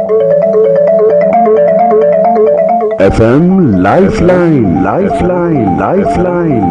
FM lifeline, lifeline, lifeline.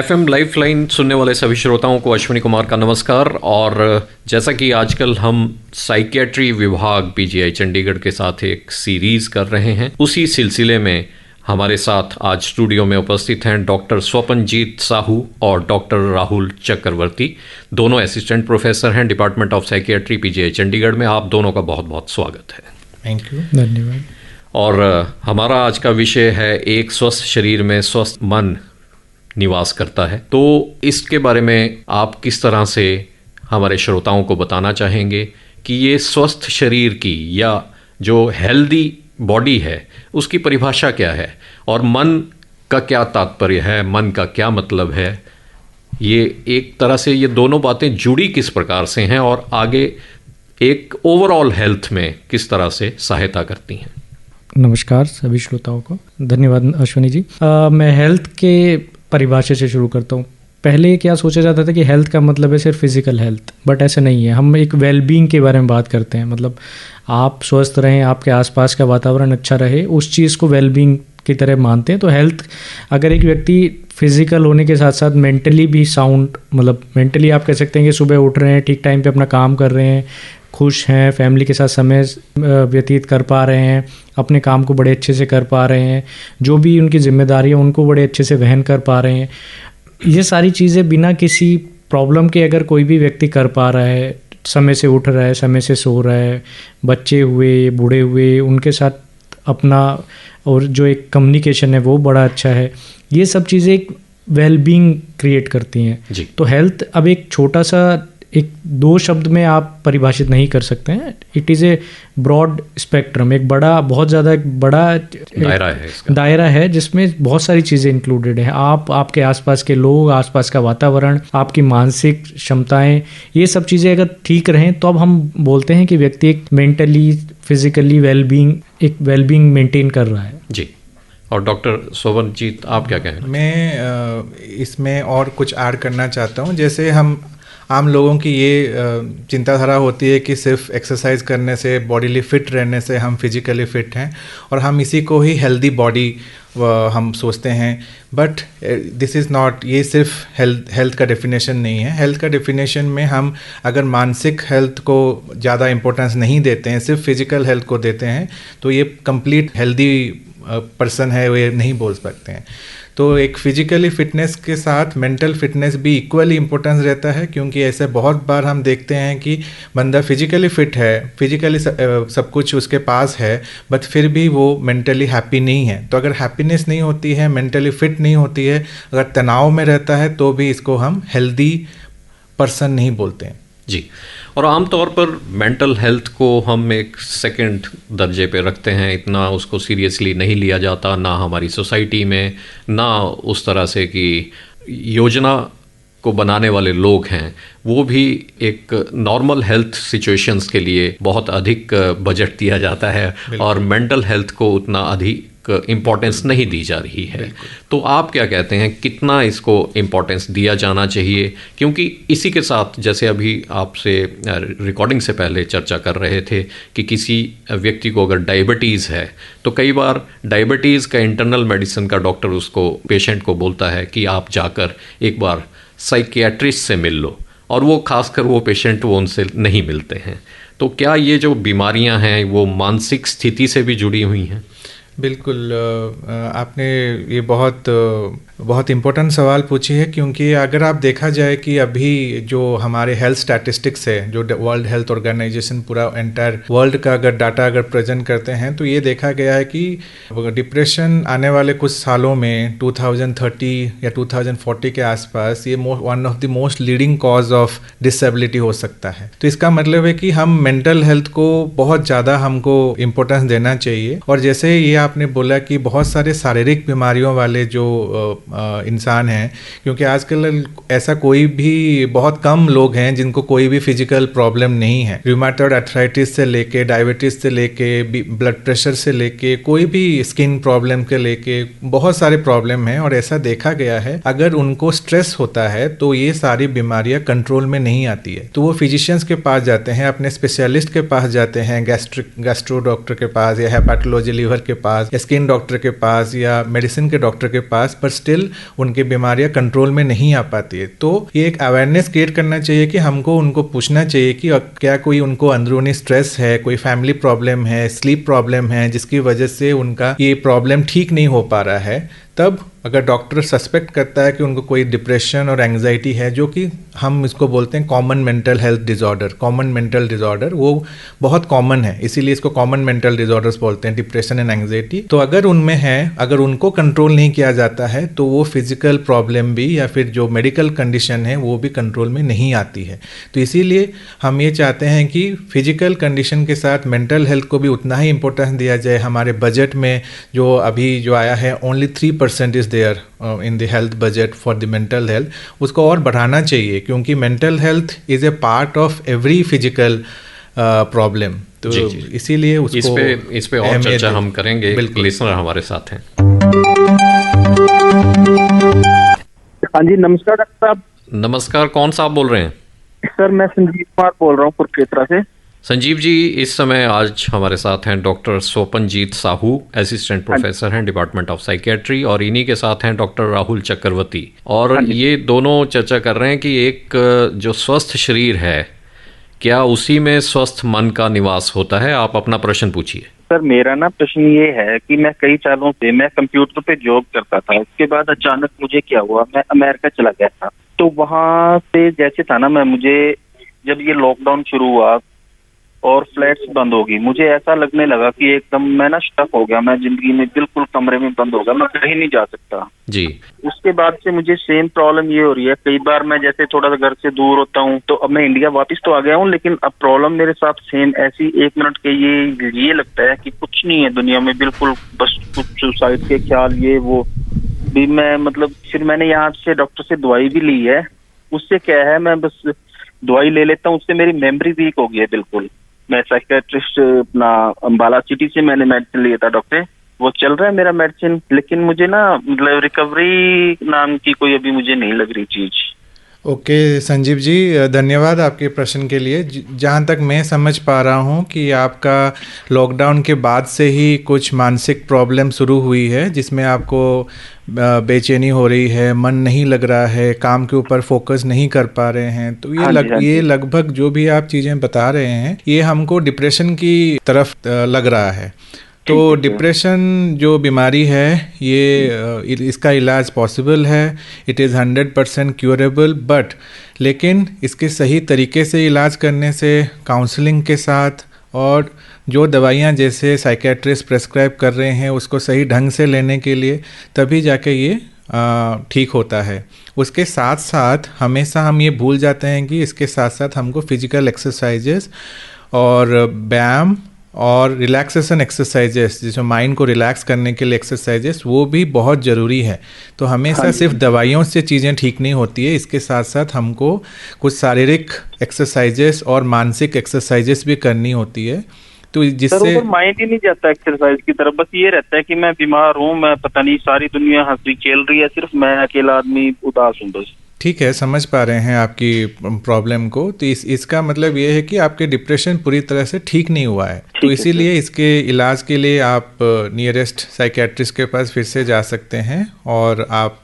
FM lifeline सुनने वाले सभी श्रोताओं को अश्विनी कुमार का नमस्कार। और जैसा कि आजकल हम साइकियाट्री विभाग PGI चंडीगढ़ के साथ एक सीरीज कर रहे हैं, उसी सिलसिले में हमारे साथ आज स्टूडियो में उपस्थित हैं डॉक्टर स्वपनजीत साहू और डॉक्टर राहुल चक्रवर्ती। दोनों असिस्टेंट प्रोफेसर हैं department of psychiatry PGI Chandigarh में। आप दोनों का बहुत बहुत स्वागत है। थैंक यू, धन्यवाद। और हमारा आज का विषय है एक स्वस्थ शरीर में स्वस्थ मन निवास करता है। तो इसके बारे में आप किस तरह से हमारे श्रोताओं को बताना चाहेंगे कि ये स्वस्थ शरीर की या जो हेल्दी बॉडी है उसकी परिभाषा क्या है और मन का क्या तात्पर्य है, मन का क्या मतलब है, ये एक तरह से ये दोनों बातें जुड़ी किस प्रकार से हैं और आगे एक ओवरऑल हेल्थ में किस तरह से सहायता करती हैं। नमस्कार सभी श्रोताओं को, धन्यवाद अश्विनी जी। मैं हेल्थ के परिभाषा से शुरू करता हूँ। पहले क्या सोचा जाता था कि हेल्थ का मतलब है सिर्फ फिजिकल हेल्थ, बट ऐसा नहीं है। हम एक वेलबींग के बारे में बात करते हैं, मतलब आप स्वस्थ रहें, आपके आसपास का वातावरण अच्छा रहे, उस चीज़ को वेलबींग की तरह मानते हैं। तो हेल्थ, अगर एक व्यक्ति फिजिकल होने के साथ साथ मेंटली भी साउंड, मतलब मेंटली आप कह सकते हैं कि सुबह उठ रहे हैं, ठीक टाइम पे अपना काम कर रहे हैं, खुश हैं, फैमिली के साथ समय व्यतीत कर पा रहे हैं, अपने काम को बड़े अच्छे से कर पा रहे हैं, जो भी उनकी जिम्मेदारी है उनको बड़े अच्छे से वहन कर पा रहे हैं, ये सारी चीज़ें बिना किसी प्रॉब्लम के अगर कोई भी व्यक्ति कर पा रहा है, समय से उठ रहा है, समय से सो रहा है, बच्चे हुए, बूढ़े हुए, उनके साथ अपना और जो एक कम्युनिकेशन है वो बड़ा अच्छा है, ये सब चीज़ें एक वेलबींग क्रिएट करती हैं जी। तो हेल्थ अब एक छोटा सा, एक दो शब्द में आप परिभाषित नहीं कर सकते हैं। It is a broad spectrum, एक बड़ा, बहुत ज़्यादा एक बड़ा दायरा है जिसमें बहुत सारी चीज़ें इंक्लूडेड है। आप, आपके आसपास के लोग, आसपास का वातावरण, आपकी मानसिक क्षमताएं, ये सब चीज़ें अगर ठीक रहें तो अब हम बोलते हैं कि व्यक्ति एक मेंटली, फिजिकली एक वेलबींग मेंटेन कर रहा है जी। और डॉक्टर स्वपनजीत, आप क्या कहें? मैं इसमें और कुछ ऐड करना चाहता हूँ। जैसे हम आम लोगों की ये चिंताधारा होती है कि सिर्फ एक्सरसाइज करने से, बॉडीली फिट रहने से हम फिजिकली फिट हैं और हम इसी को ही हेल्दी बॉडी हम सोचते हैं। बट दिस इज़ नॉट, ये सिर्फ हेल्थ का डेफिनेशन नहीं है। हेल्थ का डेफिनेशन में हम अगर मानसिक हेल्थ को ज़्यादा इम्पोर्टेंस नहीं देते हैं, सिर्फ फिजिकल हेल्थ को देते हैं, तो ये कंप्लीट हेल्दी पर्सन है, ये नहीं बोल सकते हैं। तो एक फिजिकली फिटनेस के साथ मेंटल फिटनेस भी इक्वली इम्पोर्टेंस रहता है, क्योंकि ऐसे बहुत बार हम देखते हैं कि बंदा फिजिकली फिट है, फिजिकली सब कुछ उसके पास है, बट फिर भी वो मेंटली हैप्पी नहीं है। तो अगर हैप्पीनेस नहीं होती है, मेंटली फिट नहीं होती है, अगर तनाव में रहता है, तो भी इसको हम हेल्दी पर्सन नहीं बोलते हैं जी। और आमतौर पर मेंटल हेल्थ को हम एक सेकंड दर्जे पे रखते हैं, इतना उसको सीरियसली नहीं लिया जाता, ना हमारी सोसाइटी में, ना उस तरह से कि योजना को बनाने वाले लोग हैं वो भी एक नॉर्मल हेल्थ सिचुएशंस के लिए बहुत अधिक बजट दिया जाता है और मेंटल हेल्थ को उतना अधिक इम्पोर्टेंस नहीं दी जा रही है। तो आप क्या कहते हैं, कितना इसको इम्पोर्टेंस दिया जाना चाहिए? क्योंकि इसी के साथ, जैसे अभी आपसे रिकॉर्डिंग से पहले चर्चा कर रहे थे कि किसी व्यक्ति को अगर डायबिटीज़ है तो कई बार डायबिटीज़ का इंटरनल मेडिसिन का डॉक्टर उसको, पेशेंट को बोलता है कि आप जाकर एक बार साइकियाट्रिस्ट से मिल लो, और वो खासकर वो पेशेंट वो उनसे नहीं मिलते हैं। तो क्या ये जो बीमारियां हैं वो मानसिक स्थिति से भी जुड़ी हुई हैं? बिल्कुल, आपने ये बहुत इम्पोर्टेंट सवाल पूछी है, क्योंकि अगर आप देखा जाए कि अभी जो हमारे हेल्थ स्टैटिस्टिक्स है, जो वर्ल्ड हेल्थ ऑर्गेनाइजेशन पूरा एंटायर वर्ल्ड का अगर डाटा अगर प्रेजेंट करते हैं, तो ये देखा गया है कि डिप्रेशन आने वाले कुछ सालों में 2030 या 2040 के आसपास ये one of the most leading cause of disability हो सकता है। तो इसका मतलब है कि हम मेंटल हेल्थ को बहुत ज़्यादा हमको इम्पोर्टेंस देना चाहिए। और जैसे ये आपने बोला कि बहुत सारे शारीरिक बीमारियों वाले जो इंसान हैं, क्योंकि आजकल ऐसा कोई भी बहुत कम लोग हैं जिनको कोई भी फिजिकल प्रॉब्लम नहीं है। रूमेटॉइड आर्थराइटिस से लेके, डायबिटीज से लेके, ब्लड प्रेशर से लेके, कोई भी स्किन प्रॉब्लम के लेके बहुत सारे प्रॉब्लम हैं। और ऐसा देखा गया है अगर उनको स्ट्रेस होता है तो ये सारी बीमारियां कंट्रोल में नहीं आती है, तो वो फिजिशियंस के पास जाते हैं, अपने स्पेशलिस्ट के पास जाते हैं, गैस्ट्रो डॉक्टर के पास या हेपेटोलॉजी लीवर के पास या स्किन डॉक्टर के पास या मेडिसिन के डॉक्टर के पास, पर स्टिल उनकी बीमारियां कंट्रोल में नहीं आ पाती है। तो ये एक अवेयरनेस क्रिएट करना चाहिए कि हमको उनको पूछना चाहिए कि क्या कोई उनको अंदरूनी स्ट्रेस है, कोई फैमिली प्रॉब्लम है, स्लीप प्रॉब्लम है, जिसकी वजह से उनका ये प्रॉब्लम ठीक नहीं हो पा रहा है। तब अगर डॉक्टर सस्पेक्ट करता है कि उनको कोई डिप्रेशन और एंग्जाइटी है, जो कि हम इसको बोलते हैं common mental health disorder, common mental disorder, वो बहुत कॉमन है, इसीलिए इसको कॉमन मेंटल डिसऑर्डर्स बोलते हैं, डिप्रेशन एंड एंग्जाइटी। तो अगर उनमें है, अगर उनको कंट्रोल नहीं किया जाता है तो वो फिजिकल प्रॉब्लम भी या फिर जो मेडिकल कंडीशन है वो भी कंट्रोल में नहीं आती है। तो इसीलिए हम ये चाहते हैं कि फिजिकल कंडीशन के साथ मेंटल हेल्थ को भी उतना ही इंपॉर्टेंस दिया जाए। हमारे बजट में जो अभी जो आया है, only 3% is there in the health budget for the mental health, उसको और बढ़ाना चाहिए, क्योंकि mental health is a part of every physical problem. तो इसीलिए उसको इस पे और चर्चा हम करेंगे। लिसनर हमारे साथ हैं। हाँ जी, नमस्कार डॉक्टर साहब। नमस्कार, कौन साहब बोल रहे हैं? सर मैं संजीव कुमार बोल रहा हूँ कुरुक्षेत्र से। संजीव जी, इस समय आज हमारे साथ हैं डॉक्टर स्वपनजीत साहू, असिस्टेंट प्रोफेसर हैं डिपार्टमेंट ऑफ साइकेट्री, और इन्हीं के साथ हैं डॉक्टर राहुल चक्रवर्ती। और ये दोनों चर्चा कर रहे हैं कि एक जो स्वस्थ शरीर है, क्या उसी में स्वस्थ मन का निवास होता है? आप अपना प्रश्न पूछिए। सर मेरा ना प्रश्न ये है कि मैं कई सालों से मैं कंप्यूटर पे जॉब करता था, उसके बाद अचानक मुझे क्या हुआ, मैं अमेरिका चला गया था। तो वहाँ से जैसे था ना, मुझे जब ये लॉकडाउन शुरू हुआ और फ्लैट्स बंद हो गई, मुझे ऐसा लगने लगा कि एकदम मैं ना स्टक हो गया, मैं जिंदगी में बिल्कुल कमरे में बंद हो गया, मैं कहीं नहीं जा सकता जी। उसके बाद से मुझे सेम प्रॉब्लम ये हो रही है। कई बार मैं जैसे थोड़ा सा घर से दूर होता हूँ, तो अब मैं इंडिया वापस तो आ गया हूँ, लेकिन अब प्रॉब्लम मेरे साथ सेम ऐसी 1 मिनट के ये लगता है कि कुछ नहीं है दुनिया में, बिल्कुल बस कुछ सुसाइड के ख्याल, ये वो भी मैं मतलब। फिर मैंने यहाँ से डॉक्टर से दवाई भी ली है, उससे क्या है, मैं बस दवाई ले लेता हूँ, उससे मेरी मेमोरी वीक हो गई है बिल्कुल। मैं साइकेट्रिस्ट अपना अम्बाला सिटी से मैंने मेडिसिन लिया था डॉक्टर, वो चल रहा है मेरा मेडिसिन, लेकिन मुझे ना मतलब रिकवरी नाम की कोई अभी मुझे नहीं लग रही चीज। ओके संजीव जी, धन्यवाद आपके प्रश्न के लिए। जहाँ तक मैं समझ पा रहा हूँ कि आपका लॉकडाउन के बाद से ही कुछ मानसिक प्रॉब्लम शुरू हुई है, जिसमें आपको बेचैनी हो रही है, मन नहीं लग रहा है, काम के ऊपर फोकस नहीं कर पा रहे हैं। तो ये लगभग जो भी आप चीज़ें बता रहे हैं, ये हमको डिप्रेशन की तरफ लग रहा है। तो डिप्रेशन जो बीमारी है, ये इसका इलाज पॉसिबल है, इट इज़ 100% क्यूरेबल, बट लेकिन इसके सही तरीके से इलाज करने से, काउंसलिंग के साथ, और जो दवाइयाँ जैसे साइकेट्रिस्ट प्रेस्क्राइब कर रहे हैं उसको सही ढंग से लेने के लिए, तभी जाके ये ठीक होता है। उसके साथ साथ हमेशा हम ये भूल जाते हैं कि इसके साथ साथ हमको फिजिकल एक्सरसाइजेस और व्यायाम और रिलैक्सेशन एक्सरसाइजेस, जिसमें माइंड को रिलैक्स करने के लिए एक्सरसाइजेस, वो भी बहुत ज़रूरी है। तो हमेशा सिर्फ दवाइयों से चीज़ें ठीक नहीं होती है, इसके साथ साथ हमको कुछ शारीरिक एक्सरसाइजेस और मानसिक एक्सरसाइजेस भी करनी होती है। तो जिससे माइंड ही नहीं जाता एक्सरसाइज की तरफ, बस ये रहता है कि मैं बीमार हूँ, मैं पता नहीं सारी दुनिया हंसी खेल रही है, सिर्फ मैं अकेला आदमी उदास हूँ बस। ठीक है, समझ पा रहे हैं आपकी प्रॉब्लम को। तो इसका मतलब ये है कि आपके डिप्रेशन पूरी तरह से ठीक नहीं हुआ है। तो इसीलिए इसके इलाज के लिए आप नियरेस्ट साइकेट्रिस्ट के पास फिर से जा सकते हैं, और आप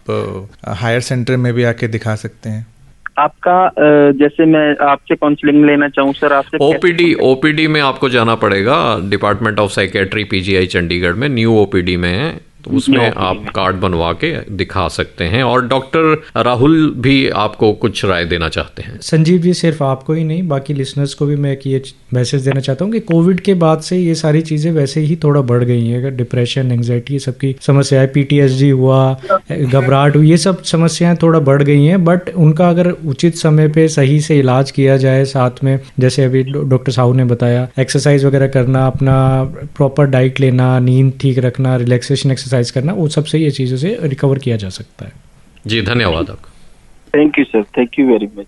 हायर सेंटर में भी आके दिखा सकते हैं। आपका जैसे मैं आपसे काउंसलिंग लेना चाहूँ सर, आपसे ओपीडी में आपको जाना पड़ेगा। Department of psychiatry PGI Chandigarh में न्यू OPD में है, तो उसमें आप कार्ड बनवा के दिखा सकते हैं। और डॉक्टर राहुल भी आपको कुछ राय देना चाहते हैं। संजीव जी, सिर्फ आपको ही नहीं, बाकी लिसनर्स को भी मैं एक ये मैसेज देना चाहता हूँ कि कोविड के बाद से ये सारी चीज़ें वैसे ही थोड़ा बढ़ गई हैं। अगर डिप्रेशन, एंग्जाइटी, ये सबकी समस्याएं, PTSD हुआ, घबराहट हुई, ये सब समस्याएं थोड़ा बढ़ गई हैं। बट उनका अगर उचित समय पे सही से इलाज किया जाए, साथ में जैसे अभी डॉक्टर साहू ने बताया, एक्सरसाइज वगैरह करना, अपना प्रॉपर डाइट लेना, नींद ठीक रखना, रिलैक्सेशन एक्सरसाइज करना, वो सबसे ये चीज़ों से रिकवर किया जा सकता है। जी, धन्यवाद आपका। Thank you sir, thank you very much.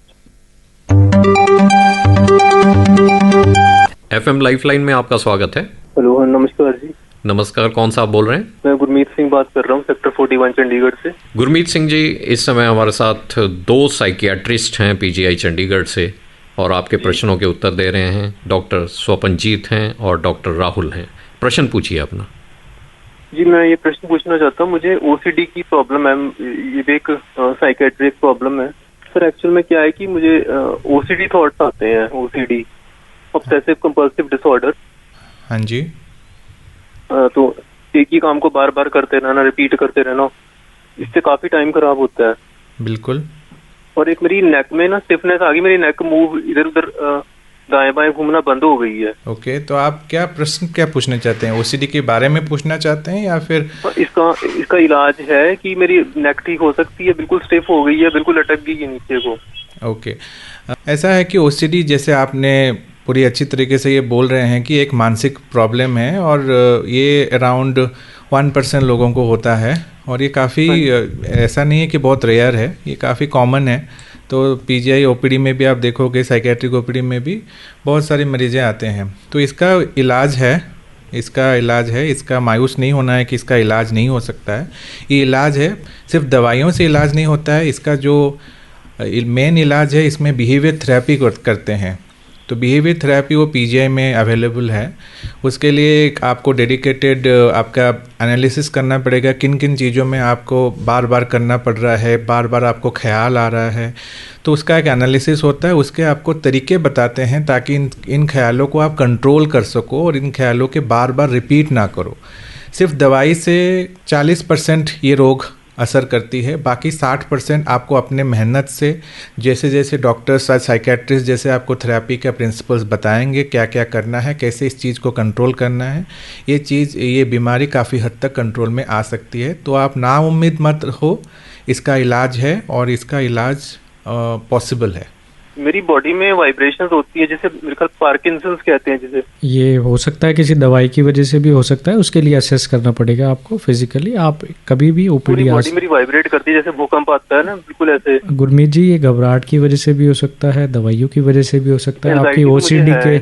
FM lifeline में आपका स्वागत है। हेलो, नमस्कार जी। नमस्कार, कौन सा आप बोल रहे हैं? मैं गुरमीत सिंह बात कर रहा हूँ, सेक्टर 41 चंडीगढ़ से। गुरमीत सिंह जी, इस समय हमारे साथ 2 साइकियाट्रिस्ट हैं PGI चंडीगढ़ से और आपके प्रश्नों के उत्तर दे रहे हैं। डॉक्टर स्वपनजीत हैं और डॉक्टर राहुल हैं। प्रश्न पूछिए अपना। जी, मैं ये प्रश्न पूछना चाहता हूँ, मुझे OCD की प्रॉब्लम है। ये भी एक साइकेट्रिक प्रॉब्लम है सर। एक्चुअल में क्या है कि मुझे OCD थॉट्स आते हैं, OCD ऑब्सेसिव कंपल्सिव डिसऑर्डर। हाँ जी। तो एक ही काम को बार बार करते रहना, रिपीट करते रहना, इससे काफी टाइम खराब होता है। बिल्कुल। और एक मेरी नेक में ना स्टिफनेस आ गई, मेरी नेक मूव इधर उधर दाएं बाएं घूमना बंद हो गई है। ओके, तो आप क्या पूछना चाहते हैं? OCD के बारे में पूछना चाहते हैं या फिर इसका इलाज है कि मेरी नेक ठीक हो सकती है? बिल्कुल स्टिफ हो गई है, बिल्कुल लटक गई है नीचे को। ओके, ऐसा है कि OCD, जैसे आपने पूरी अच्छी तरीके से ये बोल रहे हैं कि एक मानसिक प्रॉब्लम है और ये अराउंड 1% लोगों को होता है और ये काफ़ी ऐसा नहीं है कि बहुत रेयर है, ये काफ़ी कॉमन है। तो PGI OPD में भी आप देखोगे, साइकेट्रिक OPD में भी बहुत सारे मरीज़ें आते हैं। तो इसका इलाज है, इसका मायूस नहीं होना है कि इसका इलाज नहीं हो सकता है। ये इलाज है, सिर्फ दवाइयों से इलाज नहीं होता है। इसका जो मेन इलाज है, इसमें बिहेवियर थेरेपी करते हैं। तो बिहेवियर थेरेपी वो PGI में अवेलेबल है। उसके लिए आपको डेडिकेटेड आपका एनालिसिस करना पड़ेगा, किन किन चीज़ों में आपको बार बार करना पड़ रहा है, बार बार आपको ख्याल आ रहा है। तो उसका एक एनालिसिस होता है, उसके आपको तरीके बताते हैं ताकि इन ख्यालों को आप कंट्रोल कर सको और इन ख्यालों के बार बार रिपीट ना करो। सिर्फ दवाई से 40% ये रोग असर करती है, बाकी 60% आपको अपने मेहनत से, जैसे जैसे डॉक्टर्स, साइकेट्रिस्ट जैसे आपको थेरेपी का प्रिंसिपल्स बताएंगे, क्या क्या करना है, कैसे इस चीज़ को कंट्रोल करना है, ये बीमारी काफ़ी हद तक कंट्रोल में आ सकती है। तो आप नाउम्मीद मत हो, इसका इलाज है और इसका इलाज पॉसिबल है। मेरी बॉडी में वाइब्रेशंस होती है, जैसे मेरे ख्याल पार्किंसंस कहते हैं जिसे। ये हो सकता है किसी दवाई की वजह से भी हो सकता है, उसके लिए असेस करना पड़ेगा आपको फिजिकली। आप कभी भी OPD बॉडी मेरी वाइब्रेट करती है, जैसे भूकंप आता है ना, बिल्कुल ऐसे। गुरमीत जी, ये घबराहट की वजह से भी हो सकता है, दवाइयों की वजह से भी हो सकता है, आपकी OCD के।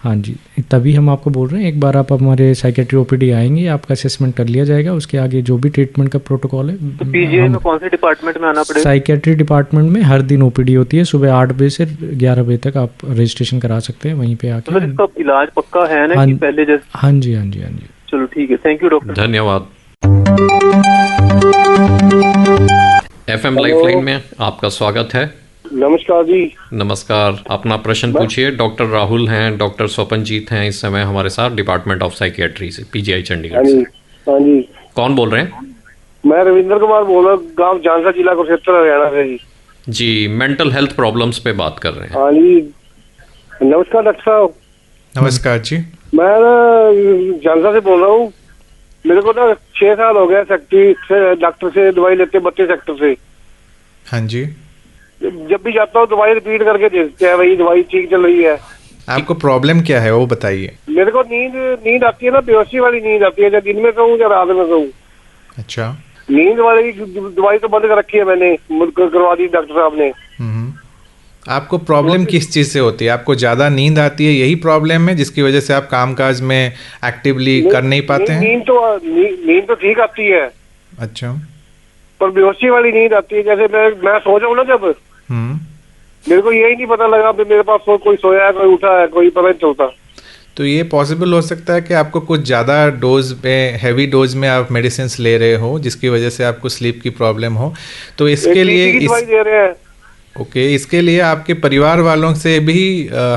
हाँ जी, तभी हम आपको बोल रहे हैं, एक बार आप हमारे साइकेट्री OPD आएंगे, आपका असेसमेंट कर लिया जाएगा, उसके आगे जो भी ट्रीटमेंट का प्रोटोकॉल है। तो PGI में कौन से डिपार्टमेंट में आना पड़ेगा? साइकेट्री डिपार्टमेंट में हर दिन OPD होती है, सुबह 8 बजे से 11 बजे तक आप रजिस्ट्रेशन करा सकते हैं वहीं पे आके। तो इसका इलाज पक्का है ना कि पहले जैसे? हाँ जी, हाँ जी, हाँ जी। चलो ठीक है, थैंक यू डॉक्टर। धन्यवाद। FM लाइफलाइन में आपका स्वागत है। नमस्कार जी। नमस्कार, अपना प्रश्न पूछिए। डॉक्टर राहुल हैं, डॉक्टर स्वपनजीत हैं इस समय हमारे साथ, डिपार्टमेंट ऑफ साइकियाट्री से, PGI चंडीगढ़ से। हाँ जी। कौन बोल रहे हैं? मैं रविंद्र कुमार बोल रहा हूँ, गांव झांसा, जिला कुरुक्षेत्र, हरियाणा से जी। मेंटल हेल्थ प्रॉब्लम्स पे बात कर रहे हैं। हाँ जी, नमस्कार डॉक्टर साहब। नमस्कार जी। मैं झांसा से बोल रहा हूँ। मेरे को ना 6 साल हो गया सेक्रेटरी से, डॉक्टर से दवाई लेते 32 सेक्टर से। हाँ जी। जब भी जाता हूँ दवाई रिपीट करके देते हैं, भाई दवाई ठीक चल रही है। आपको प्रॉब्लम क्या है वो बताइए। मेरे को नींद आती है ना, बेहोशी वाली नींद आती है, जब दिन में सोऊं या रात में सोऊं। अच्छा। नींद वाली दवाई तो बंद कर रखी है मैंने, करवा दी डॉक्टर साहब ने। आपको प्रॉब्लम किस चीज से होती है? आपको ज्यादा नींद आती है, यही प्रॉब्लम है जिसकी वजह से आप कामकाज में एक्टिवली कर नहीं पाते हैं? नींद तो ठीक आती है। अच्छा। पर बेहोशी वाली नींद आती है, जैसे मैं सो जाऊँ ना, जब मेरे को यही नहीं पता लगा मेरे पास कोई सोया है, कोई उठा है, कोई पता नहीं चलता। तो ये पॉसिबल हो सकता है कि आपको कुछ ज़्यादा डोज में, हैवी डोज में आप मेडिसिन ले रहे हो, जिसकी वजह से आपको स्लीप की प्रॉब्लम हो। तो इसके लिए दवाई दे रहे हैं। ओके, इसके लिए आपके परिवार वालों से भी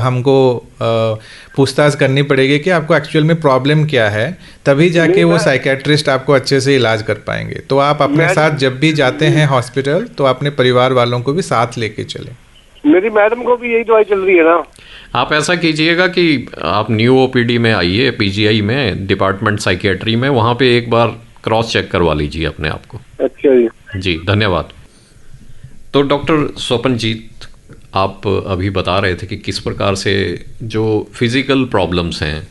हमको पूछताछ करनी पड़ेगी कि आपको एक्चुअल में प्रॉब्लम क्या है, तभी जाके वो साइकेट्रिस्ट आपको अच्छे से इलाज कर पाएंगे। तो आप अपने साथ जब भी जाते हैं हॉस्पिटल तो अपने परिवार वालों को भी साथ लेके चलें। मेरी मैडम को भी यही दवाई चल रही है ना। आप ऐसा कीजिएगा कि आप न्यू ओपीडी में आइए, पीजीआई में, डिपार्टमेंट साइकेट्री में, वहाँ पे एक बार क्रॉस चेक करवा लीजिए अपने आप को। अच्छा जी, धन्यवाद। तो डॉक्टर स्वपनजीत, आप अभी बता रहे थे कि किस प्रकार से जो फिज़िकल प्रॉब्लम्स हैं,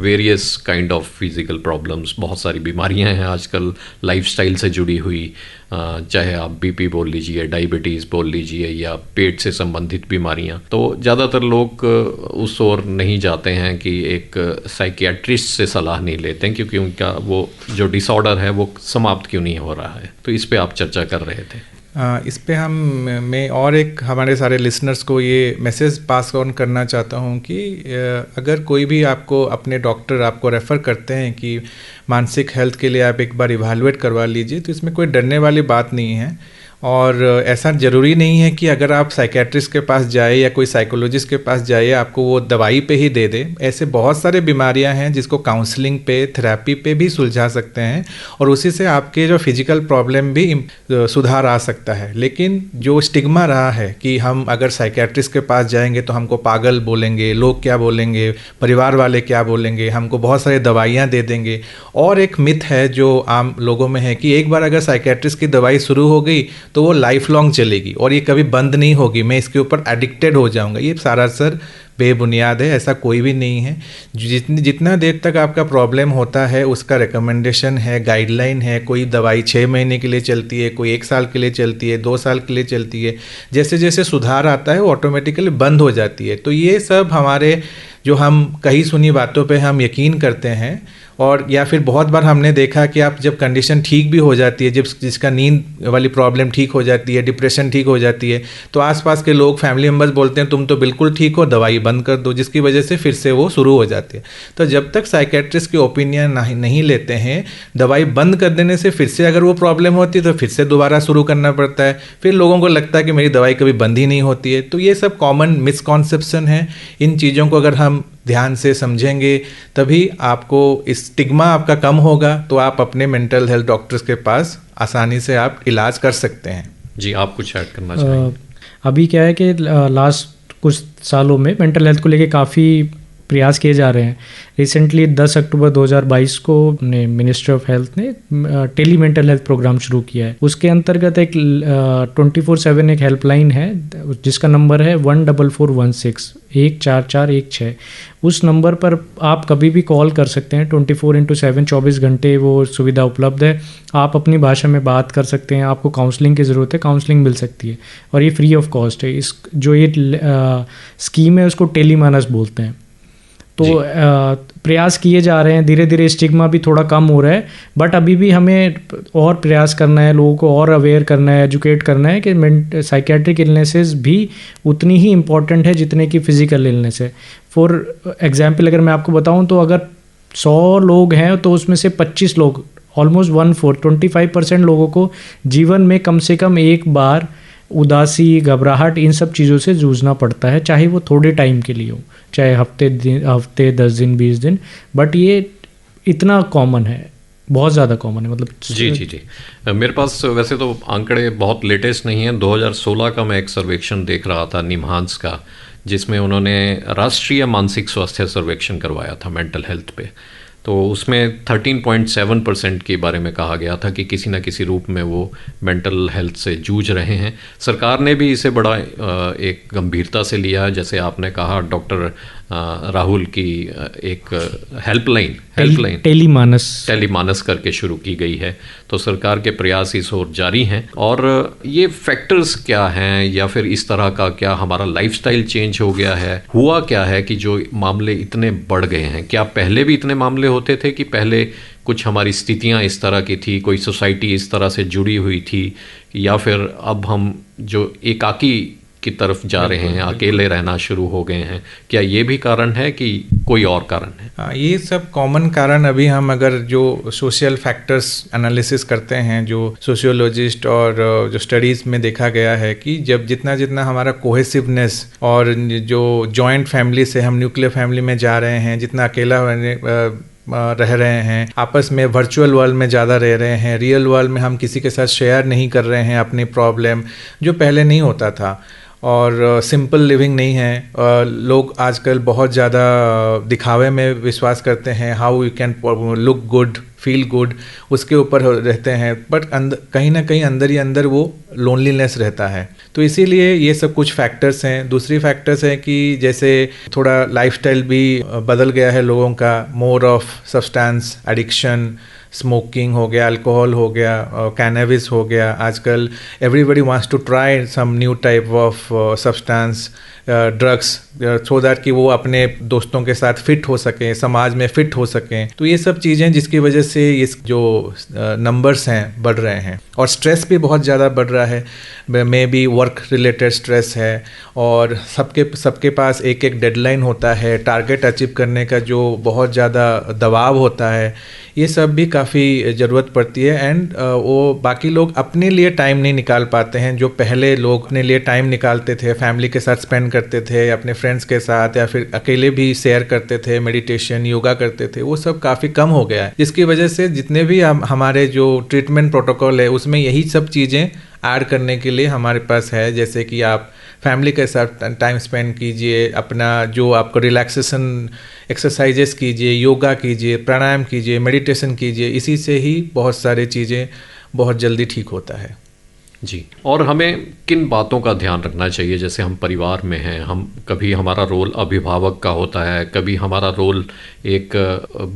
various kind of physical problems, बहुत सारी बीमारियां हैं आजकल लाइफस्टाइल से जुड़ी हुई, चाहे आप बीपी बोल लीजिए, डायबिटीज़ बोल लीजिए, या पेट से संबंधित बीमारियां। तो ज़्यादातर लोग उस ओर नहीं जाते हैं कि एक साइकियाट्रिस्ट से सलाह नहीं लेते हैं, क्योंकि उनका वो जो डिसऑर्डर है वो समाप्त क्यों नहीं हो रहा है। तो इस पे आप चर्चा कर रहे थे। इस पे मैं और एक हमारे सारे लिसनर्स को ये मैसेज पास ऑन करना चाहता हूँ कि अगर कोई भी आपको अपने डॉक्टर आपको रेफ़र करते हैं कि मानसिक हेल्थ के लिए आप एक बार इवैल्यूएट करवा लीजिए, तो इसमें कोई डरने वाली बात नहीं है। और ऐसा ज़रूरी नहीं है कि अगर आप साइकेट्रिस्ट के पास जाए या कोई साइकोलॉजिस्ट के पास जाए आपको वो दवाई पे ही दे दे। ऐसे बहुत सारे बीमारियां हैं जिसको काउंसलिंग पे, थेरेपी पे भी सुलझा सकते हैं और उसी से आपके जो फिजिकल प्रॉब्लम भी सुधार आ सकता है। लेकिन जो स्टिग्मा रहा है कि हम अगर साइकेट्रिस्ट के पास जाएंगे तो हमको पागल बोलेंगे, लोग क्या बोलेंगे, परिवार वाले क्या बोलेंगे, हमको बहुत सारी दवाइयाँ दे देंगे। और एक मिथ है जो आम लोगों में है कि एक बार अगर साइकेट्रिस्ट की दवाई शुरू हो गई तो वो लाइफ लॉन्ग चलेगी और ये कभी बंद नहीं होगी, मैं इसके ऊपर एडिक्टेड हो जाऊंगा। ये सारा सर बेबुनियाद है, ऐसा कोई भी नहीं है। जितना देर तक आपका प्रॉब्लम होता है उसका रिकमेंडेशन है, गाइडलाइन है। कोई दवाई 6 महीने के लिए चलती है, कोई 1 साल के लिए चलती है, 2 साल के लिए चलती है। जैसे जैसे सुधार आता है वो ऑटोमेटिकली बंद हो जाती है। तो ये सब हमारे जो हम कही सुनी बातों पे हम यकीन करते हैं, और या फिर बहुत बार हमने देखा कि आप जब कंडीशन ठीक भी हो जाती है, जब जिसका नींद वाली प्रॉब्लम ठीक हो जाती है, डिप्रेशन ठीक हो जाती है, तो आसपास के लोग, फैमिली मेम्बर्स बोलते हैं तुम तो बिल्कुल ठीक हो, दवाई बंद कर दो, जिसकी वजह से फिर से वो शुरू हो जाती है। तो जब तक साइकेट्रिस्ट की ओपिनियन नहीं लेते हैं, दवाई बंद कर देने से फिर से अगर वो प्रॉब्लम होती है तो फिर से दोबारा शुरू करना पड़ता है। फिर लोगों को लगता है कि मेरी दवाई कभी बंद ही नहीं होती है। तो ये सब कॉमन मिसकॉन्सेप्शन है। इन चीज़ों को अगर हम ध्यान से समझेंगे तभी आपको इस स्टिग्मा आपका कम होगा, तो आप अपने मेंटल हेल्थ डॉक्टर्स के पास आसानी से आप इलाज कर सकते हैं। जी, आप कुछ ऐड करना चाहेंगे? अभी क्या है कि लास्ट कुछ सालों में मेंटल हेल्थ को लेके काफ़ी प्रयास किए जा रहे हैं। रिसेंटली 10 अक्टूबर 2022 को मिनिस्ट्री ऑफ हेल्थ ने टेली मेंटल हेल्थ प्रोग्राम शुरू किया है। उसके अंतर्गत एक 24/7 एक हेल्पलाइन है जिसका नंबर है 14416 14416। उस नंबर पर आप कभी भी कॉल कर सकते हैं। 24/7 24 घंटे वो सुविधा उपलब्ध है। आप अपनी भाषा में बात कर सकते हैं। आपको काउंसलिंग की ज़रूरत है, काउंसलिंग मिल सकती है और ये फ्री ऑफ कॉस्ट है। इस जो ये स्कीम है उसको टेलीमानस बोलते हैं। तो प्रयास किए जा रहे हैं, धीरे धीरे स्टिग्मा भी थोड़ा कम हो रहा है, बट अभी भी हमें और प्रयास करना है, लोगों को और अवेयर करना है, एजुकेट करना है कि साइकेट्रिक इलनेसेस भी उतनी ही इम्पॉर्टेंट है जितने की फिजिकल इलनेस है। फॉर एग्जाम्पल अगर मैं आपको बताऊं तो अगर 100 लोग हैं तो उसमें से 25 लोग, ऑलमोस्ट 1/4 25% लोगों को जीवन में कम से कम एक बार उदासी, घबराहट, इन सब चीज़ों से जूझना पड़ता है, चाहे वो थोड़े टाइम के लिए हो, चाहे हफ्ते 10 दिन 20 दिन, बट ये इतना कॉमन है, बहुत ज़्यादा कॉमन है। मतलब जी, मेरे पास वैसे तो आंकड़े बहुत लेटेस्ट नहीं हैं। 2016 का मैं एक सर्वेक्षण देख रहा था निम्हांस का, जिसमें उन्होंने राष्ट्रीय मानसिक स्वास्थ्य सर्वेक्षण करवाया था मेंटल हेल्थ पे। तो उसमें 13.7% के बारे में कहा गया था कि किसी न किसी रूप में वो मेंटल हेल्थ से जूझ रहे हैं। सरकार ने भी इसे बड़ा एक गंभीरता से लिया है। जैसे आपने कहा, डॉक्टर राहुल की एक हेल्पलाइन टेलीमानस करके शुरू की गई है। तो सरकार के प्रयास इस ओर जारी हैं। और ये फैक्टर्स क्या हैं, या फिर इस तरह का क्या हमारा लाइफस्टाइल चेंज हो गया है, हुआ क्या है कि जो मामले इतने बढ़ गए हैं? क्या पहले भी इतने मामले होते थे कि पहले कुछ हमारी स्थितियां इस तरह की थी, कोई सोसाइटी इस तरह से जुड़ी हुई थी, या फिर अब हम जो एकाकी की तरफ जा रहे हैं, अकेले रहना शुरू हो गए हैं? क्या ये भी कारण है कि कोई और कारण है? हाँ, ये सब कॉमन कारण अभी हम अगर जो सोशल फैक्टर्स एनालिसिस करते हैं, जो सोशियोलॉजिस्ट और जो स्टडीज़ में देखा गया है कि जब जितना जितना हमारा कोहेसिवनेस और जो जॉइंट फैमिली से हम न्यूक्लियर फैमिली में जा रहे हैं, जितना अकेला रह रहे हैं, आपस में वर्चुअल वर्ल्ड में ज़्यादा रह रहे हैं, रियल वर्ल्ड में हम किसी के साथ शेयर नहीं कर रहे हैं अपनी प्रॉब्लम, जो पहले नहीं होता था, और सिंपल लिविंग नहीं है। लोग आजकल बहुत ज़्यादा दिखावे में विश्वास करते हैं, how you can look good, feel good, उसके ऊपर रहते हैं, बट कहीं ना कहीं अंदर ही अंदर वो लोनलीनेस रहता है। तो इसीलिए ये सब कुछ फैक्टर्स हैं। दूसरी फैक्टर्स हैं कि जैसे थोड़ा लाइफस्टाइल भी बदल गया है लोगों का, more of substance addiction, smoking हो गया, अल्कोहल हो गया, कैनबिस हो गया। आजकल everybody wants to try some new type of substance, drugs, so that कि वो अपने दोस्तों के साथ फिट हो सकें, समाज में फिट हो सकें। तो ये सब चीज़ें जिसकी वजह से इस जो नंबर्स हैं बढ़ रहे हैं, और स्ट्रेस भी बहुत ज़्यादा बढ़ रहा है। May be work related stress है, और सबके पास एक एक डेडलाइन होता है, टारगेट अचीव करने का जो बहुत ज़्यादा दबाव होता है, ये सब भी काफ़ी ज़रूरत पड़ती है। एंड वो बाकी लोग अपने लिए टाइम नहीं निकाल पाते हैं, जो पहले लोग अपने लिए टाइम निकालते थे, फैमिली के साथ स्पेंड करते थे, अपने फ्रेंड्स के साथ, या फिर अकेले भी शेयर करते थे, मेडिटेशन, योगा करते थे, वो सब काफ़ी कम हो गया है। जिसकी वजह से जितने भी हमारे जो ट्रीटमेंट प्रोटोकॉल है उसमें यही सब चीज़ें ऐड करने के लिए हमारे पास है। जैसे कि आप फैमिली के साथ टाइम स्पेंड कीजिए, अपना जो आपको रिलैक्सेशन एक्सरसाइजेस कीजिए, योगा कीजिए, प्राणायाम कीजिए, मेडिटेशन कीजिए। इसी से ही बहुत सारी चीज़ें बहुत जल्दी ठीक होता है। जी, और हमें किन बातों का ध्यान रखना चाहिए? जैसे हम परिवार में हैं, हम कभी हमारा रोल अभिभावक का होता है, कभी हमारा रोल एक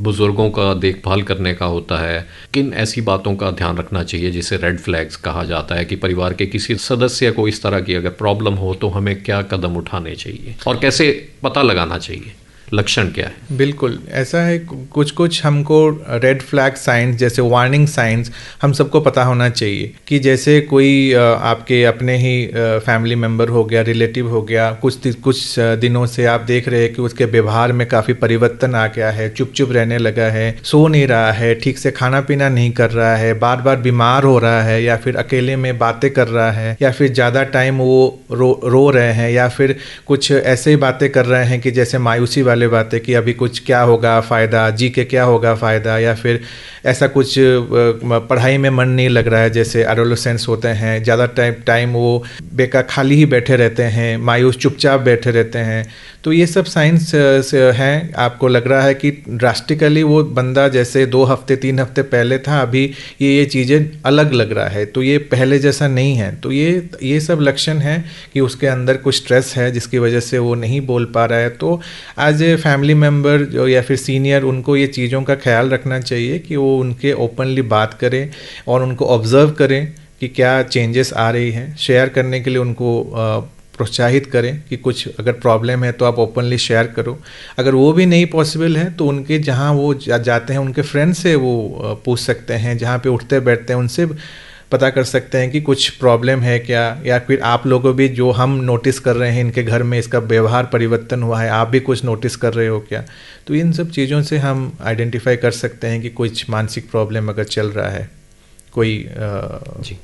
बुज़ुर्गों का देखभाल करने का होता है। किन ऐसी बातों का ध्यान रखना चाहिए जिसे रेड फ्लैग्स कहा जाता है कि परिवार के किसी सदस्य को इस तरह की अगर प्रॉब्लम हो तो हमें क्या कदम उठाने चाहिए और कैसे पता लगाना चाहिए, लक्षण क्या है? बिल्कुल ऐसा है, कुछ हमको रेड फ्लैग साइंस जैसे वार्निंग साइंस हम सबको पता होना चाहिए कि जैसे कोई आपके अपने ही फैमिली मेम्बर हो गया, रिलेटिव हो गया, कुछ दिनों से आप देख रहे हैं कि उसके व्यवहार में काफ़ी परिवर्तन आ गया है, चुप रहने लगा है, सो नहीं रहा है, ठीक से खाना पीना नहीं कर रहा है, बार बार बीमार हो रहा है, या फिर अकेले में बातें कर रहा है, या फिर ज़्यादा टाइम वो रो रहे हैं, या फिर कुछ ऐसे ही बातें कर रहे हैं कि जैसे मायूसी वाले बातें कि अभी कुछ क्या होगा फ़ायदा, जी के क्या होगा फ़ायदा, या फिर ऐसा कुछ पढ़ाई में मन नहीं लग रहा है, जैसे एडोलेसेंस होते हैं, ज़्यादा टाइम वो बेकार खाली ही बैठे रहते हैं, मायूस चुपचाप बैठे रहते हैं। तो ये सब साइंस हैं। आपको लग रहा है कि ड्रास्टिकली वो बंदा जैसे 2 हफ्ते 3 हफ्ते पहले था, अभी ये चीज़ें अलग लग रहा है, तो ये पहले जैसा नहीं है। तो ये सब लक्षण हैं कि उसके अंदर कुछ स्ट्रेस है जिसकी वजह से वो नहीं बोल पा रहा है। तो एज ए फैमिली मेम्बर जो या फिर सीनियर, उनको ये चीज़ों का ख्याल रखना चाहिए कि वो उनके ओपनली बात करें और उनको ऑब्जर्व करें कि क्या चेंजेस आ रही हैं। शेयर करने के लिए उनको प्रोत्साहित करें कि कुछ अगर प्रॉब्लम है तो आप ओपनली शेयर करो। अगर वो भी नहीं पॉसिबल है तो उनके जहाँ वो जाते हैं उनके फ्रेंड से वो पूछ सकते हैं, जहाँ पे उठते बैठते हैं उनसे पता कर सकते हैं कि कुछ प्रॉब्लम है क्या, या फिर आप लोगों भी जो हम नोटिस कर रहे हैं इनके घर में इसका व्यवहार परिवर्तन हुआ है, आप भी कुछ नोटिस कर रहे हो क्या। तो इन सब चीज़ों से हम आइडेंटिफाई कर सकते हैं कि कुछ मानसिक प्रॉब्लम अगर चल रहा है कोई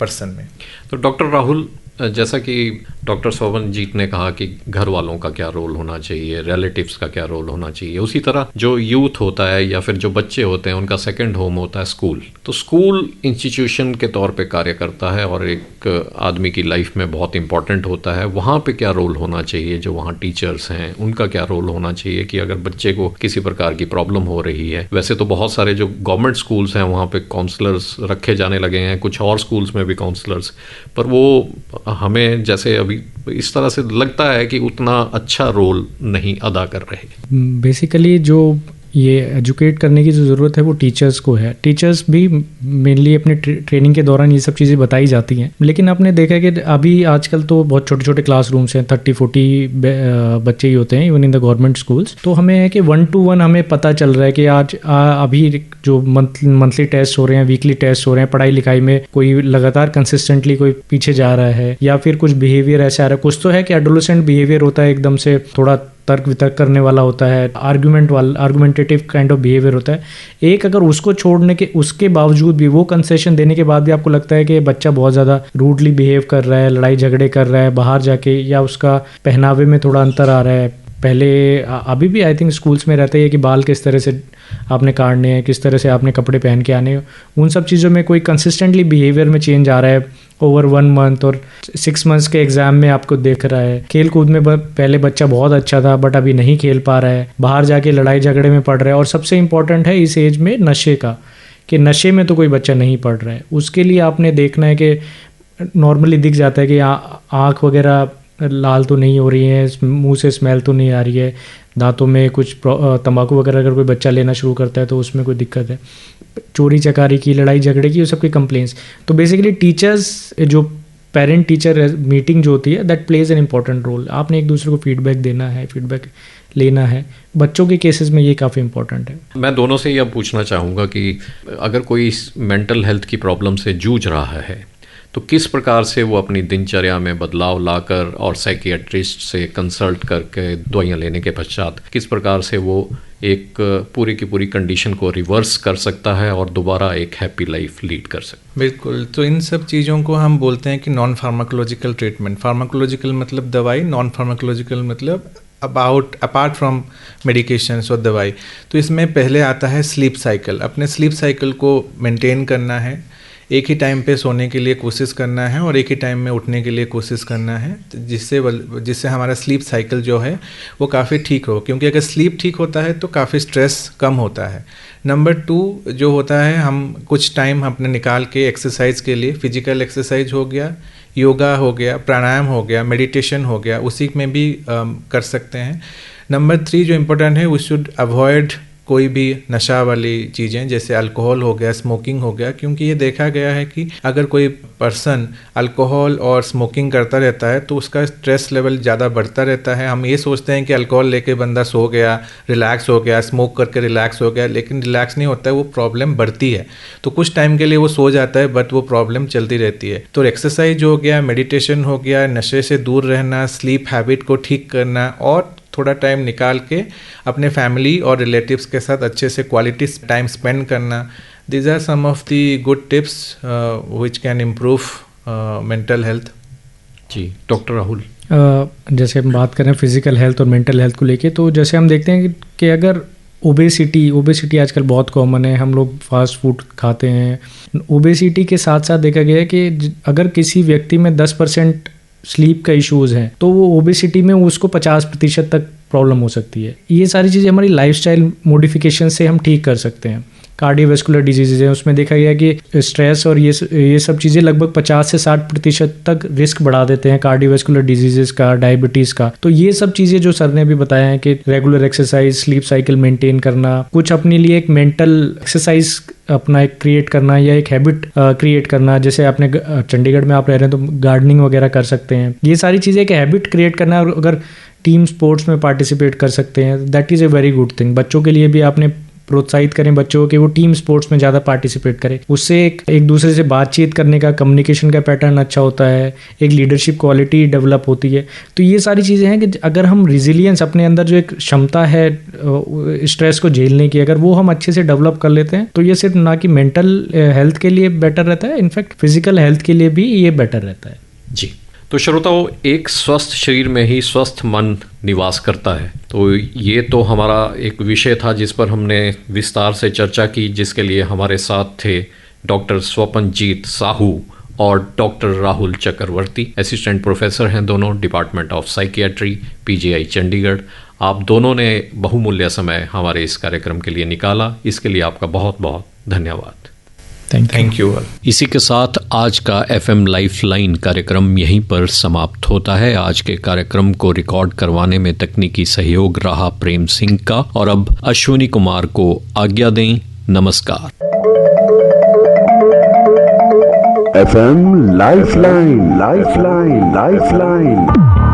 पर्सन में। तो डॉक्टर राहुल, जैसा कि डॉक्टर शोभनजीत ने कहा कि घर वालों का क्या रोल होना चाहिए, रिलेटिव्स का क्या रोल होना चाहिए, उसी तरह जो यूथ होता है या फिर जो बच्चे होते हैं उनका सेकंड होम होता है स्कूल। तो स्कूल इंस्टीट्यूशन के तौर पे कार्य करता है और एक आदमी की लाइफ में बहुत इंपॉर्टेंट होता है। वहाँ पे क्या रोल होना चाहिए, जो वहाँ टीचर्स हैं उनका क्या रोल होना चाहिए कि अगर बच्चे को किसी प्रकार की प्रॉब्लम हो रही है। वैसे तो बहुत सारे जो गवर्नमेंट स्कूल्स हैं वहाँ पे काउंसलर्स रखे जाने लगे हैं, कुछ और स्कूल्स में भी काउंसलर्स, पर वो हमें जैसे अभी इस तरह से लगता है कि उतना अच्छा रोल नहीं अदा कर रहे। बेसिकली जो ये एजुकेट करने की जो ज़रूरत है वो टीचर्स को है। टीचर्स भी मेनली अपने ट्रेनिंग के दौरान ये सब चीज़ें बताई जाती हैं, लेकिन आपने देखा कि अभी आजकल तो बहुत छोटे छोटे क्लासरूम्स हैं, 30-40 बच्चे ही होते हैं even in the government schools. तो हमें है कि 1-to-1 हमें पता चल रहा है कि आज अभी जो मंथली टेस्ट हो रहे हैं, वीकली टेस्ट हो रहे हैं, पढ़ाई लिखाई में कोई लगातार कंसिस्टेंटली कोई पीछे जा रहा है या फिर कुछ बिहेवियर ऐसा आ रहा है। कुछ तो है कि एडोलेसेंट बिहेवियर होता है, एकदम से थोड़ा तर्क वितर्क करने वाला होता है, आर्गुमेंटेटिव काइंड ऑफ बिहेवियर होता है। एक अगर उसको छोड़ने के उसके बावजूद भी, वो कंसेशन देने के बाद भी आपको लगता है कि बच्चा बहुत ज़्यादा रूडली बिहेव कर रहा है, लड़ाई झगड़े कर रहा है बाहर जाके, या उसका पहनावे में थोड़ा अंतर आ रहा है। पहले अभी भी आई थिंक स्कूल्स में रहता है कि बाल किस तरह से आपने काटने हैं, किस तरह से आपने कपड़े पहन के आने हैं, उन सब चीज़ों में कोई कंसिस्टेंटली बिहेवियर में चेंज आ रहा है ओवर 1 मंथ और 6 मंथ्स के एग्जाम में आपको देख रहा है। खेल कूद में पहले बच्चा बहुत अच्छा था बट अभी नहीं खेल पा रहा है, बाहर जाके लड़ाई झगड़े में पड़ रहा है। और सबसे इम्पॉर्टेंट है इस एज में नशे का, कि नशे में तो कोई बच्चा नहीं पड़ रहा है। उसके लिए आपने देखना है कि नॉर्मली दिख जाता है कि आँख वगैरह लाल तो नहीं हो रही है, मुंह से स्मेल तो नहीं आ रही है, दांतों में कुछ तंबाकू वगैरह अगर कोई बच्चा लेना शुरू करता है तो उसमें कोई दिक्कत है, चोरी चकारी की, लड़ाई झगड़े की, ये सब की कंप्लेंट्स। तो बेसिकली टीचर्स, जो पेरेंट टीचर मीटिंग जो होती है, that plays an important role. आपने एक दूसरे को फीडबैक देना है, फीडबैक लेना है। बच्चों के केसेस में ये काफ़ी इंपॉर्टेंट है। मैं दोनों से यह पूछना चाहूँगा कि अगर कोई मेंटल हेल्थ की प्रॉब्लम से जूझ रहा है तो किस प्रकार से वो अपनी दिनचर्या में बदलाव लाकर और साइकियाट्रिस्ट से कंसल्ट करके दवाइयाँ लेने के पश्चात किस प्रकार से वो एक पूरी की पूरी कंडीशन को रिवर्स कर सकता है और दोबारा एक हैप्पी लाइफ लीड कर सकता है। बिल्कुल, तो इन सब चीज़ों को हम बोलते हैं कि नॉन फार्माकोलॉजिकल ट्रीटमेंट। फार्माकोलॉजिकल मतलब दवाई, नॉन फार्माकोलॉजिकल मतलब अपार्ट फ्रॉम मेडिकेशंस और दवाई। तो इसमें पहले आता है स्लीप साइकिल। अपने स्लीप साइकिल को मेंटेन करना है, एक ही टाइम पे सोने के लिए कोशिश करना है और एक ही टाइम में उठने के लिए कोशिश करना है, जिससे हमारा स्लीप साइकिल जो है वो काफ़ी ठीक हो, क्योंकि अगर स्लीप ठीक होता है तो काफ़ी स्ट्रेस कम होता है। नंबर 2 जो होता है, हम कुछ टाइम अपने निकाल के एक्सरसाइज के लिए, फिजिकल एक्सरसाइज हो गया, योगा हो गया, प्राणायाम हो गया, मेडिटेशन हो गया, उसी में भी कर सकते हैं। नंबर 3 जो इम्पोर्टेंट है, वी शुड अवॉइड कोई भी नशा वाली चीज़ें, जैसे अल्कोहल हो गया, स्मोकिंग हो गया, क्योंकि ये देखा गया है कि अगर कोई पर्सन अल्कोहल और स्मोकिंग करता रहता है तो उसका स्ट्रेस लेवल ज़्यादा बढ़ता रहता है। हम ये सोचते हैं कि अल्कोहल लेके बंदा सो गया, रिलैक्स हो गया, स्मोक करके रिलैक्स हो गया, लेकिन रिलैक्स नहीं होता है, वो प्रॉब्लम बढ़ती है। तो कुछ टाइम के लिए वो सो जाता है बट वो प्रॉब्लम चलती रहती है। तो एक्सरसाइज हो गया, मेडिटेशन हो गया, नशे से दूर रहना, स्लीप हैबिट को ठीक करना और थोड़ा टाइम निकाल के अपने फैमिली और रिलेटिव्स के साथ अच्छे से क्वालिटी टाइम स्पेंड करना, these are some of the good tips which can improve mental health. जी डॉक्टर राहुल, जैसे हम बात करें फिजिकल हेल्थ और मेंटल हेल्थ को लेके, तो जैसे हम देखते हैं कि अगर ओबेसिटी आजकल बहुत कॉमन है, हम लोग फास्ट फूड खाते हैं। ओबेसिटी के साथ साथ देखा गया है कि अगर किसी व्यक्ति में 10% स्लीप का इश्यूज़ हैं तो वो ओबेसिटी में उसको 50% तक प्रॉब्लम हो सकती है। ये सारी चीज़ें हमारी लाइफस्टाइल मॉडिफिकेशन से हम ठीक कर सकते हैं। कार्डियोवैस्कुलर डिजीज़ हैं, उसमें देखा गया कि स्ट्रेस और ये सब चीज़ें लगभग 50 से 60% तक रिस्क बढ़ा देते हैं कार्डियोवैस्कुलर डिजीज़ का, डायबिटीज़ का। तो ये सब चीज़ें जो सर ने भी बताया है कि regular exercise, sleep cycle maintain करना, कुछ अपने लिए एक मेंटल एक्सरसाइज अपना एक क्रिएट करना या एक हैबिट क्रिएट करना, जैसे आपने चंडीगढ़ में आप रह रहे हैं तो गार्डनिंग वगैरह कर सकते हैं। ये सारी चीज़ें एक हैबिट क्रिएट करना, और अगर टीम स्पोर्ट्स में पार्टिसिपेट कर सकते हैं, that is a very good thing. बच्चों के लिए भी आपने प्रोत्साहित करें बच्चों को कि वो टीम स्पोर्ट्स में ज़्यादा पार्टिसिपेट करें। उससे एक दूसरे से बातचीत करने का, कम्युनिकेशन का पैटर्न अच्छा होता है, एक लीडरशिप क्वालिटी डेवलप होती है। तो ये सारी चीज़ें हैं कि अगर हम रिजिलियंस, अपने अंदर जो एक क्षमता है स्ट्रेस को झेलने की, अगर वो हम अच्छे से डेवलप कर लेते हैं तो ये सिर्फ ना कि मेंटल हेल्थ के लिए बेटर रहता है, इनफैक्ट फिजिकल हेल्थ के लिए भी ये बेटर रहता है। जी, तो श्रोताओं, एक स्वस्थ शरीर में ही स्वस्थ मन निवास करता है। तो ये तो हमारा एक विषय था जिस पर हमने विस्तार से चर्चा की, जिसके लिए हमारे साथ थे डॉक्टर स्वपनजीत साहू और डॉक्टर राहुल चक्रवर्ती। असिस्टेंट प्रोफेसर हैं दोनों, department of psychiatry, PGI Chandigarh. आप दोनों ने बहुमूल्य समय हमारे इस कार्यक्रम के लिए निकाला, इसके लिए आपका बहुत बहुत धन्यवाद। Thank you all. इसी के साथ आज का FM लाइफलाइन कार्यक्रम यहीं पर समाप्त होता है। आज के कार्यक्रम को रिकॉर्ड करवाने में तकनीकी सहयोग रहा प्रेम सिंह का, और अब अश्विनी कुमार को आज्ञा दें। नमस्कार। FM lifeline, lifeline, lifeline.